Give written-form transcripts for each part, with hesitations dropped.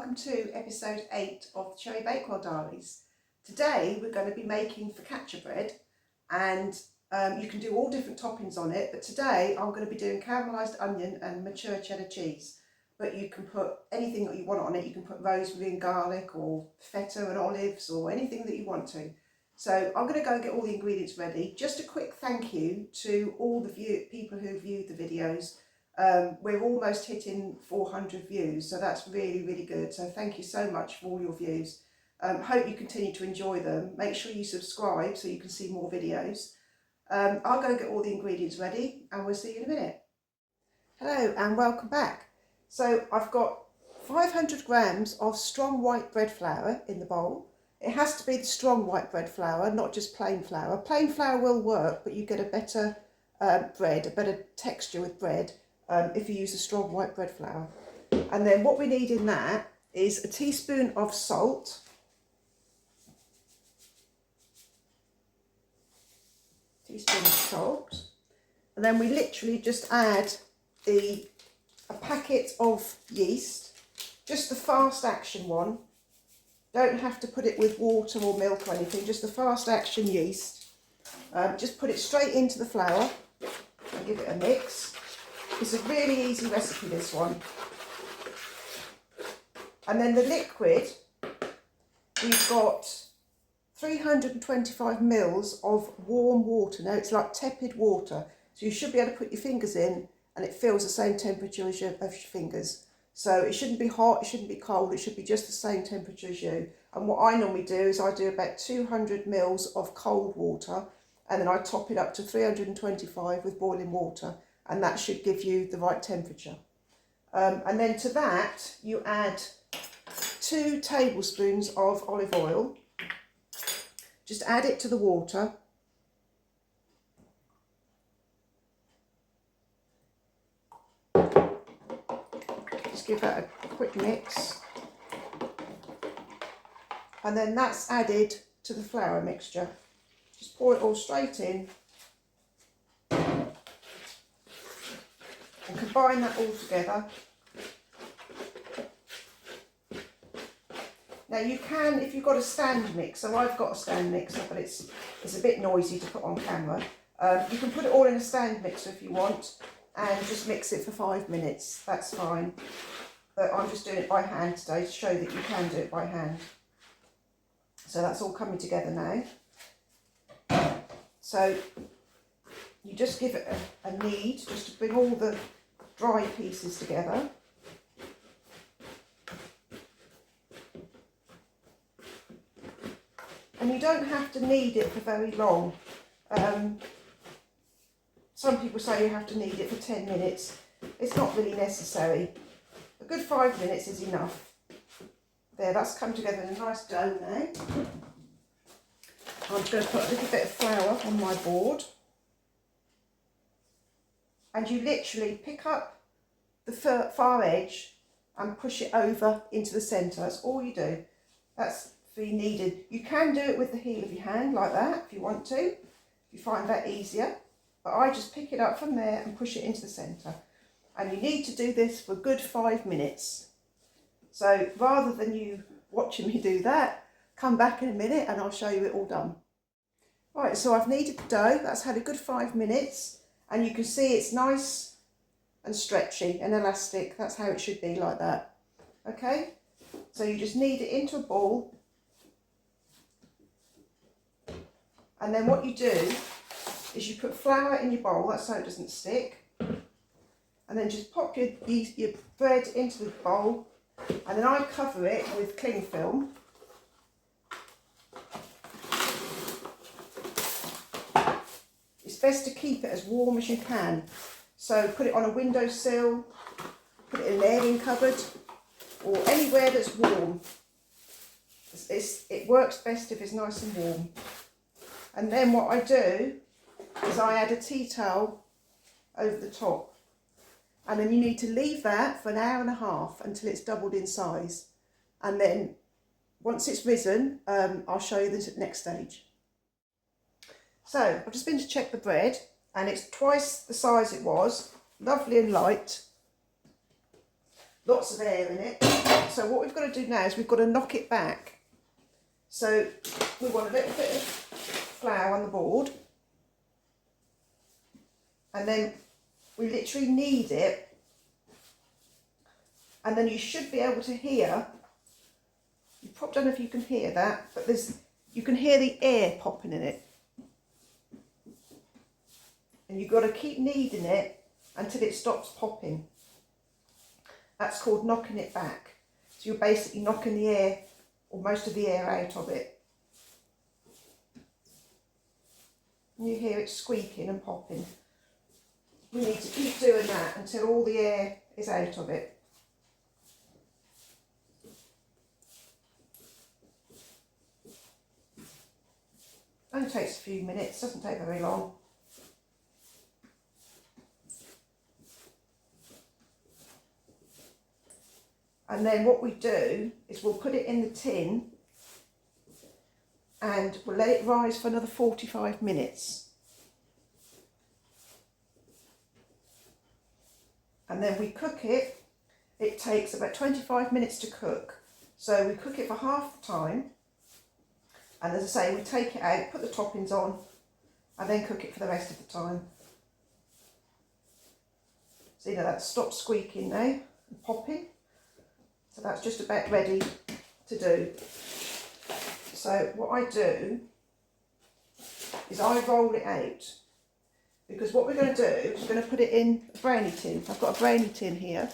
welcome to episode 8 of the Cherry Bakewell Diaries. Today we're going to be making focaccia bread, and you can do all different toppings on it, but today I'm going to be doing caramelised onion and mature cheddar cheese. But you can put anything that you want on it. You can put rosemary and garlic or feta and olives or anything that you want to. So I'm going to go and get all the ingredients ready. Just a quick thank you to all the people who viewed the videos. We're almost hitting 400 views, so that's really good. So thank you so much for all your views. Hope you continue to enjoy them. Make sure you subscribe so you can see more videos. I'll go and get all the ingredients ready and we'll see you in a minute. Hello and welcome back. So I've got 500 grams of strong white bread flour in the bowl. It has to be the strong white bread flour, not just plain flour. Plain flour will work, but you get a better bread, a better texture with bread if you use a strong white bread flour. And then what we need in that is a teaspoon of salt, and then we literally just add a packet of yeast, just the fast action one. Don't have to put it with water or milk or anything, just the fast action yeast. Just put it straight into the flour and give it a mix. It's a really easy recipe, this one. And then the liquid, we've got 325 mils of warm water. Now it's like tepid water, so you should be able to put your fingers in and it feels the same temperature as your fingers. So it shouldn't be hot, it shouldn't be cold, it should be just the same temperature as you. And what I normally do is I do about 200 mils of cold water, and then I top it up to 325 with boiling water, and that should give you the right temperature. And then to that you add 2 tablespoons of olive oil. Just add it to the water. Just give that a quick mix. And then that's added to the flour mixture. Just pour it all straight in. And combine that all together. Now you can, if you've got a stand mixer, I've got a stand mixer, but it's a bit noisy to put on camera. You can put it all in a stand mixer if you want, and just mix it for 5 minutes, that's fine. But I'm just doing it by hand today to show that you can do it by hand. So that's all coming together now. So you just give it a knead, just to bring all the dry pieces together. And you don't have to knead it for very long. Some people say you have to knead it for 10 minutes. It's not really necessary. A good 5 minutes is enough. There, that's come together in a nice dough now. I'm just going to put a little bit of flour on my board. And you literally pick up the far edge and push it over into the centre. That's all you do. That's for you kneaded. You can do it with the heel of your hand like that if you want to, if you find that easier. But I just pick it up from there and push it into the centre. And you need to do this for a good 5 minutes. So rather than you watching me do that, come back in a minute and I'll show you it all done. Right, so I've kneaded the dough. That's had a good 5 minutes. And you can see it's nice and stretchy and elastic. That's how it should be, like that. Okay, so you just knead it into a ball. And then what you do is you put flour in your bowl, that's so it doesn't stick. And then just pop your bread into the bowl. And then I cover it with cling film. It's best to keep it as warm as you can. So put it on a windowsill, put it in an airing cupboard, or anywhere that's warm. It works best if it's nice and warm. And then what I do is I add a tea towel over the top. And then you need to leave that for an hour and a half until it's doubled in size. And then once it's risen, I'll show you the next stage. So I've just been to check the bread and it's twice the size it was, lovely and light. lots of air in it. So what we've got to do now is we've got to knock it back. So we want a little bit of flour on the board, and then we literally knead it, and then you should be able to hear, you probably don't know if you can hear that, but you can hear the air popping in it. And you've got to keep kneading it until it stops popping. That's called knocking it back. So you're basically knocking the air, or most of the air, out of it. And you hear it squeaking and popping. We need to keep doing that until all the air is out of it. Only takes a few minutes, doesn't take very long. And then what we do is we'll put it in the tin and we'll let it rise for another 45 minutes. And then we cook it. It takes about 25 minutes to cook. So we cook it for half the time. And as I say, we take it out, put the toppings on, and then cook it for the rest of the time. So you know that stopped squeaking now and popping. So that's just about ready to do. So what I do is I roll it out, because what we're going to do is we're going to put it in a brownie tin. I've got a brownie tin here,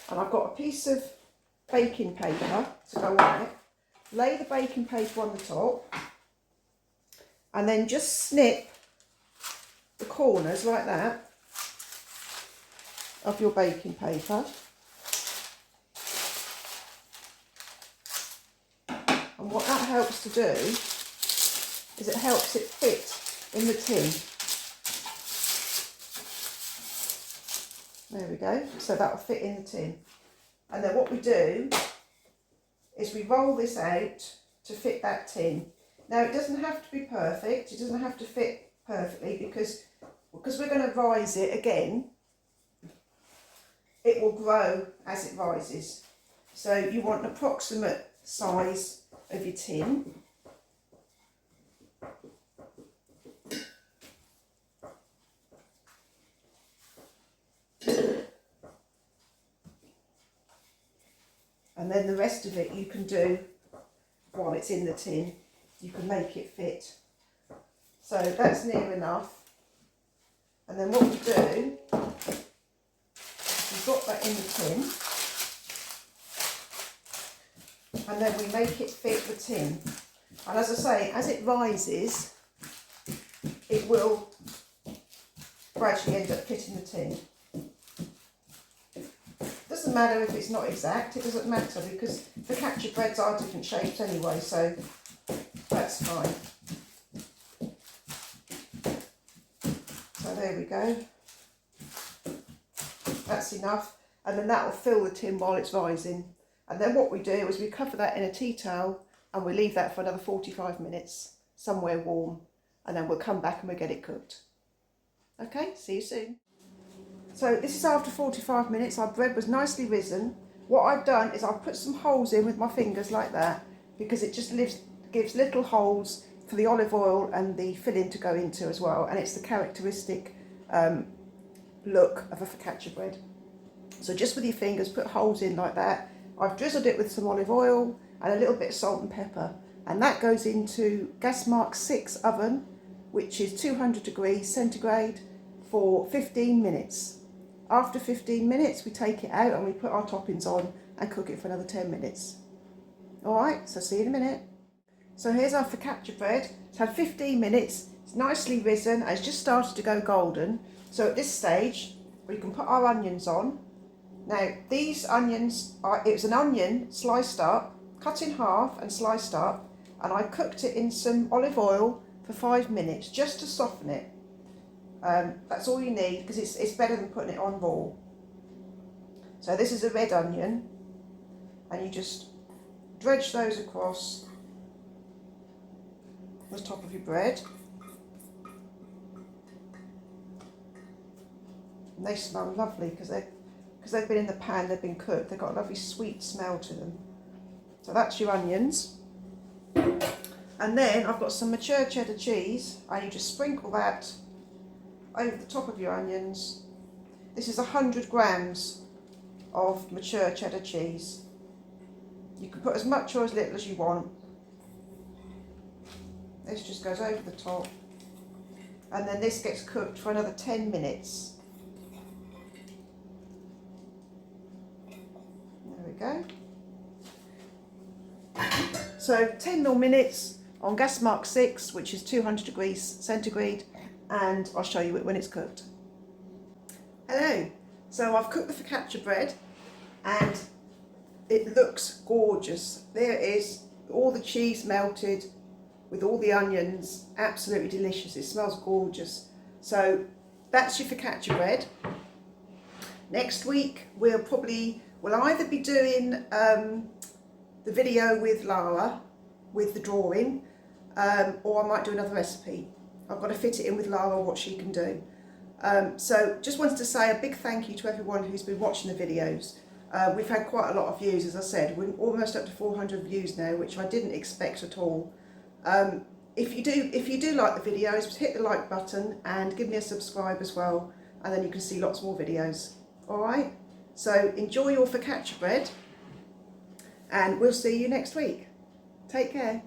and I've got a piece of baking paper to go on it. Lay the baking paper on the top, and then just snip the corners like that of your baking paper. And what that helps to do is it helps it fit in the tin. There we go, so that will fit in the tin. And then what we do is we roll this out to fit that tin. Now it doesn't have to be perfect, it doesn't have to fit perfectly, because we're going to rise it again, it will grow as it rises. So you want an approximate size of your tin. And then the rest of it you can do while it's in the tin. You can make it fit. So that's near enough. And then what we do, we drop that in the tin. And then we make it fit the tin. And as I say, as it rises, it will gradually end up fitting the tin. Doesn't matter if it's not exact, it doesn't matter, because focaccia breads are different shapes anyway, so that's fine. So there we go. That's enough, and then that will fill the tin while it's rising. And then what we do is we cover that in a tea towel and we leave that for another 45 minutes, somewhere warm, and then we'll come back and we'll get it cooked. Okay, see you soon. So this is after 45 minutes, our bread was nicely risen. What I've done is I've put some holes in with my fingers like that, because it just gives little holes for the olive oil and the filling to go into as well, and it's the characteristic look of a focaccia bread. So just with your fingers, put holes in like that. I've drizzled it with some olive oil and a little bit of salt and pepper, and that goes into gas mark 6 oven, which is 200 degrees centigrade, for 15 minutes. After 15 minutes we take it out and we put our toppings on and cook it for another 10 minutes. Alright, so see you in a minute. So here's our focaccia bread. It's had 15 minutes, it's nicely risen, and it's just started to go golden. So at this stage we can put our onions on. Now these onions, it was an onion sliced up, cut in half and sliced up, and I cooked it in some olive oil for 5 minutes just to soften it. That's all you need, because it's better than putting it on raw. So this is a red onion, and you just dredge those across the top of your bread. And they smell lovely because because they've been in the pan, they've been cooked, they've got a lovely sweet smell to them. So that's your onions. And then I've got some mature cheddar cheese, and you just sprinkle that over the top of your onions. This is 100 grams of mature cheddar cheese. You can put as much or as little as you want. This just goes over the top, and then this gets cooked for another 10 minutes. There we go. So 10 more minutes on gas mark 6, which is 200 degrees centigrade, and I'll show you it when it's cooked. Hello, so I've cooked the focaccia bread and it looks gorgeous. There it is, all the cheese melted with all the onions, absolutely delicious. It smells gorgeous. So that's your focaccia bread. Next week we'll either be doing the video with Lara with the drawing, or I might do another recipe. I've got to fit it in with Lara what she can do. So just wanted to say a big thank you to everyone who's been watching the videos. We've had quite a lot of views, as I said. We're almost up to 400 views now, which I didn't expect at all. If you do like the videos, hit the like button and give me a subscribe as well, and then you can see lots more videos. Alright, so enjoy your focaccia bread, and we'll see you next week. Take care.